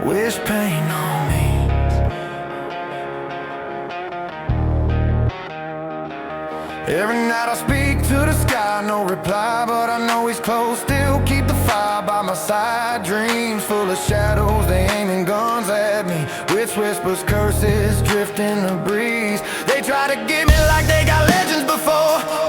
wish pain on me. Every night I speak to the sky, no reply, but I know he's close. Still keep the fire by my side. Dreams full of shadows, they aiming guns at me. Witch whispers, curses, drift in the breeze. They try to get me like they got legends before.